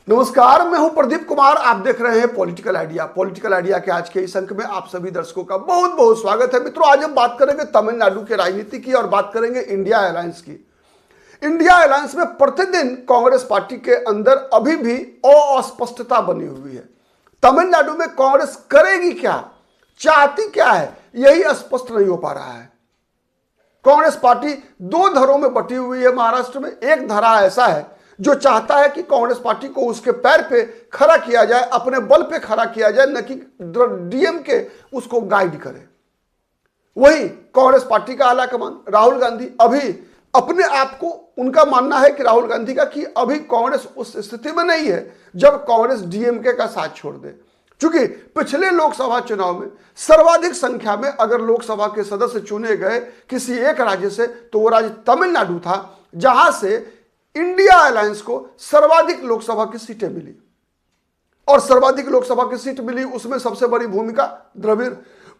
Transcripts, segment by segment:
नमस्कार, मैं हूं प्रदीप कुमार। आप देख रहे हैं पॉलिटिकल आइडिया। पॉलिटिकल आइडिया के आज के इस अंक में आप सभी दर्शकों का बहुत बहुत स्वागत है। मित्रों, आज हम बात करेंगे तमिलनाडु के राजनीति की और बात करेंगे इंडिया अलायंस की। इंडिया अलायंस में प्रतिदिन कांग्रेस पार्टी के अंदर अभी भी अस्पष्टता बनी हुई है। तमिलनाडु में कांग्रेस करेगी क्या, चाहती क्या है, यही स्पष्ट नहीं हो पा रहा है। कांग्रेस पार्टी दो धड़ों में बटी हुई है। महाराष्ट्र में एक धड़ा ऐसा है जो चाहता है कि कांग्रेस पार्टी को उसके पैर पे खड़ा किया जाए, अपने बल पे खड़ा किया जाए, न कि डीएमके उसको गाइड करे। वही कांग्रेस पार्टी का आलाकमान राहुल गांधी अभी अपने आप को, उनका मानना है कि राहुल गांधी का कि अभी कांग्रेस उस स्थिति में नहीं है जब कांग्रेस डीएमके का साथ छोड़ दे। क्योंकि पिछले लोकसभा चुनाव में सर्वाधिक संख्या में अगर लोकसभा के सदस्य चुने गए किसी एक राज्य से तो वो राज्य तमिलनाडु था, जहां से इंडिया अलायंस को सर्वाधिक लोकसभा की सीटें मिली। और सर्वाधिक लोकसभा की सीट मिली, उसमें सबसे बड़ी भूमिका द्रविड़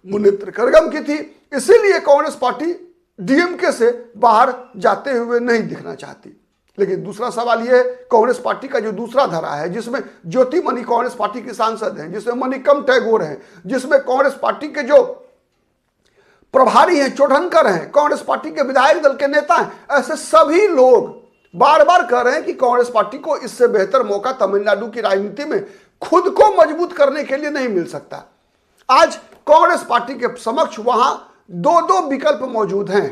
मुनेत्र कड़गम की थी। इसीलिए कांग्रेस पार्टी डीएमके से बाहर जाते हुए नहीं दिखना चाहती। लेकिन दूसरा सवाल यह है, कांग्रेस पार्टी का जो दूसरा धड़ा है, जिसमें ज्योतिमणि कांग्रेस पार्टी के सांसद हैं, जिसमें मणिकम टैगोर हैं, जिसमें कांग्रेस पार्टी के जो प्रभारी हैं, चोडंकर हैं, कांग्रेस पार्टी के विधायक दल के नेता हैं, ऐसे सभी लोग बार बार कह रहे हैं कि कांग्रेस पार्टी को इससे बेहतर मौका तमिलनाडु की राजनीति में खुद को मजबूत करने के लिए नहीं मिल सकता। आज कांग्रेस पार्टी के समक्ष वहां दो दो विकल्प मौजूद हैं।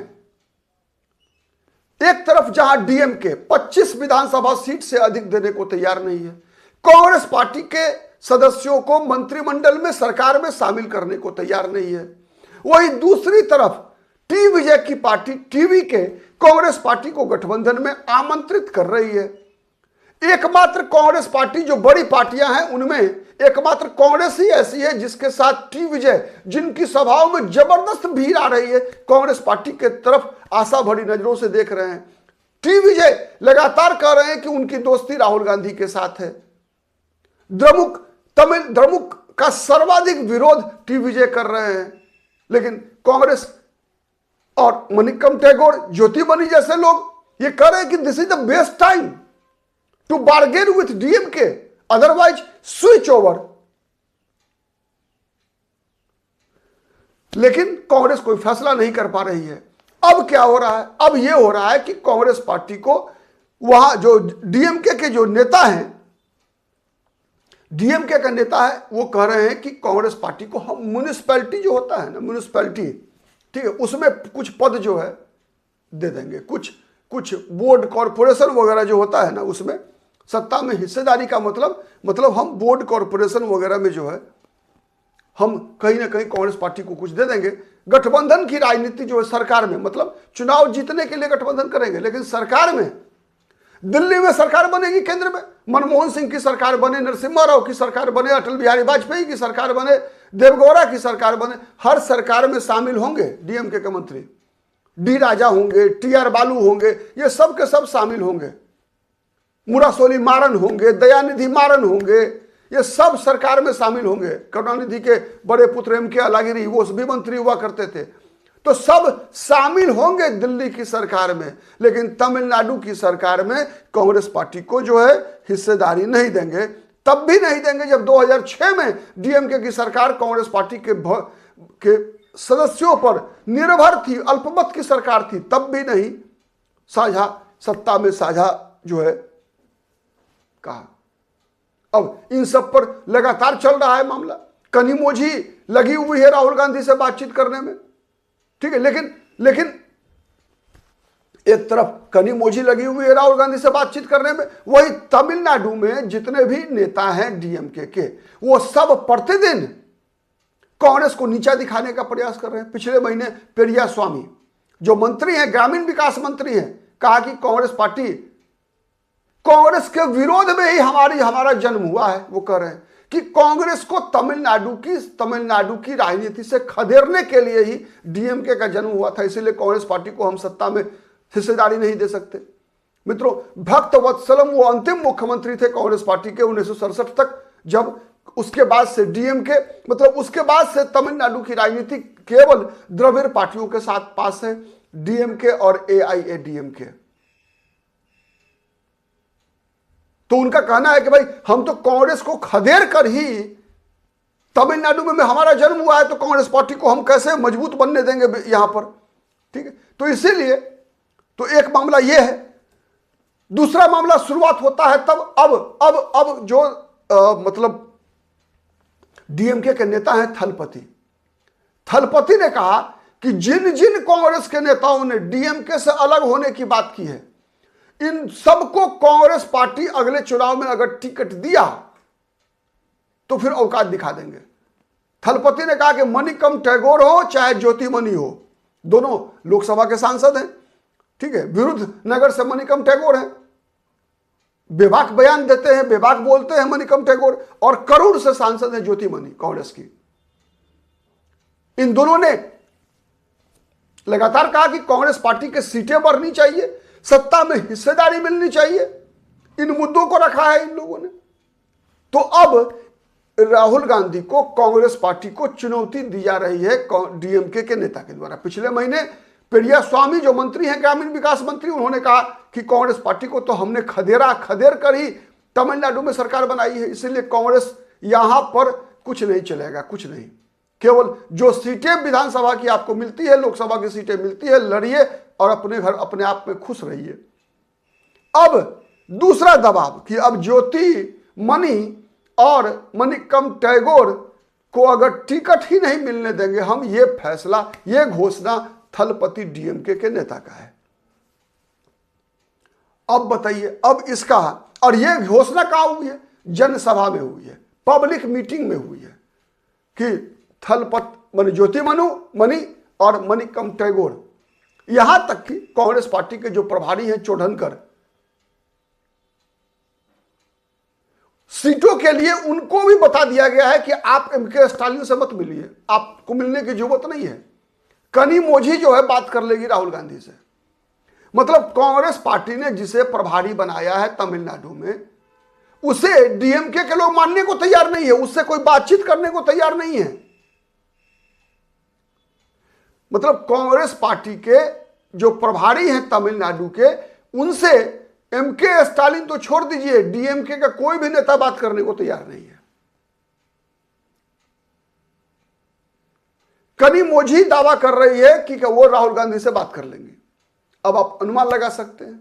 एक तरफ जहां डीएमके 25 विधानसभा सीट से अधिक देने को तैयार नहीं है, कांग्रेस पार्टी के सदस्यों को मंत्रिमंडल में, सरकार में शामिल करने को तैयार नहीं है। वही दूसरी तरफ टी विजय की पार्टी टीवी के कांग्रेस पार्टी को गठबंधन में आमंत्रित कर रही है। एकमात्र कांग्रेस पार्टी, जो बड़ी पार्टियां हैं उनमें एकमात्र कांग्रेस ही ऐसी है जिसके साथ टी विजय, जिनकी सभाओं में जबरदस्त भीड़ आ रही है, कांग्रेस पार्टी के तरफ आशा भरी नजरों से देख रहे हैं। टी विजय लगातार कह रहे हैं कि उनकी दोस्ती राहुल गांधी के साथ है। द्रमुक का सर्वाधिक विरोध टी विजय कर रहे हैं। लेकिन कांग्रेस और मणिकम टैगोर, ज्योतिमणि जैसे लोग ये कह रहे हैं कि this is the best time to bargain with DMK, otherwise switch over. लेकिन कांग्रेस कोई फैसला नहीं कर पा रही है। अब क्या हो रहा है? अब यह हो रहा है कि कांग्रेस पार्टी को वहां जो डीएमके के जो नेता हैं, डीएमके का नेता है, वो कह रहे हैं कि कांग्रेस पार्टी को हम म्युनिसिपैलिटी जो होता है ना, म्युनिसिपैलिटी, ठीक है, उसमें कुछ पद जो है दे देंगे। कुछ बोर्ड कॉरपोरेशन वगैरह जो होता है ना, उसमें सत्ता में हिस्सेदारी का मतलब हम बोर्ड कॉरपोरेशन वगैरह में जो है हम कहीं ना कहीं कांग्रेस पार्टी को कुछ दे देंगे। गठबंधन की राजनीति जो है सरकार में, मतलब चुनाव जीतने के लिए गठबंधन करेंगे, लेकिन सरकार में, दिल्ली में सरकार बनेगी, केंद्र में मनमोहन सिंह की सरकार बने, नरसिम्हा राव की सरकार बने, अटल बिहारी वाजपेयी की सरकार बने, देवगौड़ा की सरकार बने, हर सरकार में शामिल होंगे डीएमके के मंत्री। डी राजा होंगे, टीआर बालू होंगे, ये सब के सब शामिल होंगे। मुरासोली मारन होंगे, दयानिधि मारन होंगे, ये सब सरकार में शामिल होंगे। करुणानिधि के बड़े पुत्र एम के अलागिरी, वो भी मंत्री हुआ करते थे। तो सब शामिल होंगे दिल्ली की सरकार में। लेकिन तमिलनाडु की सरकार में कांग्रेस पार्टी को जो है हिस्सेदारी नहीं देंगे। तब भी नहीं देंगे जब 2006 में डीएमके की सरकार कांग्रेस पार्टी के सदस्यों पर निर्भर थी, अल्पमत की सरकार थी, तब भी नहीं। साझा सत्ता में साझा जो है कहा। अब इन सब पर लगातार चल रहा है मामला। कनिमोझी लगी हुई है राहुल गांधी से बातचीत करने में, ठीक है, लेकिन एक तरफ कनिमोझी लगी हुई है राहुल गांधी से बातचीत करने में, वही तमिलनाडु में जितने भी नेता हैं डीएमके के, वो सब प्रतिदिन कांग्रेस को नीचा दिखाने का प्रयास कर रहे हैं। पिछले महीने पेरिया स्वामी, जो मंत्री हैं, ग्रामीण विकास मंत्री हैं, कहा कि कांग्रेस के विरोध में ही हमारा जन्म हुआ है। वो कह रहे हैं कि कांग्रेस को तमिलनाडु की राजनीति से खदेड़ने के लिए ही डीएमके का जन्म हुआ था, इसीलिए कांग्रेस पार्टी को हम सत्ता में हिस्सेदारी नहीं दे सकते। मित्रों, भक्त वत्सलम वो अंतिम मुख्यमंत्री थे कांग्रेस पार्टी के 1967 तक, जब उसके बाद से डीएमके, मतलब उसके बाद से तमिलनाडु की राजनीति केवल द्रविड़ पार्टियों के साथ पास है, डीएमके और एआईएडीएमके। तो उनका कहना है कि भाई हम तो कांग्रेस को खदेड़ कर ही तमिलनाडु में हमारा जन्म हुआ है, तो कांग्रेस पार्टी को हम कैसे मजबूत बनने देंगे यहां पर। ठीक है, तो इसीलिए तो एक मामला यह है। दूसरा मामला शुरुआत होता है तब अब जो मतलब डीएमके के नेता हैं थलपति ने कहा कि जिन जिन कांग्रेस के नेताओं ने डीएमके से अलग होने की बात की है, इन सबको कांग्रेस पार्टी अगले चुनाव में अगर टिकट दिया तो फिर औकात दिखा देंगे। थलपति ने कहा कि मणिकम टैगोर हो चाहे ज्योतिमणि हो, दोनों लोकसभा के सांसद हैं। ठीक है, विरुद्ध नगर से मणिकम टैगोर हैं, बेबाक बयान देते हैं, बेबाक बोलते हैं मणिकम टैगोर, और करूर से सांसद हैं ज्योतिमणि कांग्रेस की। इन दोनों ने लगातार कहा कि कांग्रेस पार्टी के सीटें बढ़नी चाहिए, सत्ता में हिस्सेदारी मिलनी चाहिए। इन मुद्दों को रखा है इन लोगों ने। तो अब राहुल गांधी को कांग्रेस पार्टी को चुनौती दी जा रही है डीएमके के नेता के द्वारा। पिछले महीने पेरिया स्वामी जो मंत्री हैं, ग्रामीण विकास मंत्री, उन्होंने कहा कि कांग्रेस पार्टी को तो हमने खदेड़ कर ही तमिलनाडु में सरकार बनाई है, इसलिए कांग्रेस यहां पर कुछ नहीं चलेगा, कुछ नहीं। केवल जो सीटें विधानसभा की आपको मिलती है, लोकसभा की सीटें मिलती है, लड़िए और अपने घर अपने आप में खुश रहिए। अब दूसरा दबाव कि अब ज्योतिमणि और मणिकम टैगोर को अगर टिकट ही नहीं मिलने देंगे हम, ये फैसला, ये घोषणा थलपति डीएमके के नेता का है। अब बताइए, अब इसका, और ये घोषणा कहां हुई है? जनसभा में हुई है, पब्लिक मीटिंग में हुई है कि ज्योतिमणि और मणिकम टैगोर, यहां तक कि कांग्रेस पार्टी के जो प्रभारी हैं चोडनकर, सीटों के लिए उनको भी बता दिया गया है कि आप एमके स्टालिन से मत मिलिए, आपको मिलने की जरूरत नहीं है। कनिमोझी जो है बात कर लेगी राहुल गांधी से। मतलब कांग्रेस पार्टी ने जिसे प्रभारी बनाया है तमिलनाडु में, उसे डीएमके के लोग मानने को तैयार नहीं है, उससे कोई बातचीत करने को तैयार नहीं है। मतलब कांग्रेस पार्टी के जो प्रभारी हैं तमिलनाडु के, उनसे एमके स्टालिन तो छोड़ दीजिए, डीएमके का कोई भी नेता बात करने को तैयार नहीं है। कनिमोझी दावा कर रही है कि वो राहुल गांधी से बात कर लेंगे। अब आप अनुमान लगा सकते हैं,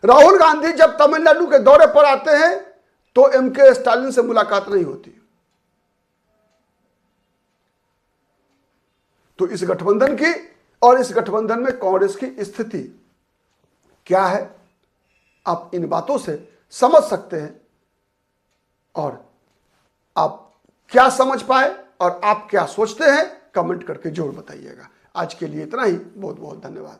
राहुल गांधी जब तमिलनाडु के दौरे पर आते हैं तो एमके स्टालिन से मुलाकात नहीं होती। तो इस गठबंधन की और इस गठबंधन में कांग्रेस की स्थिति क्या है, आप इन बातों से समझ सकते हैं। और आप क्या समझ पाए और आप क्या सोचते हैं, कमेंट करके जरूर बताइएगा। आज के लिए इतना ही, बहुत बहुत धन्यवाद।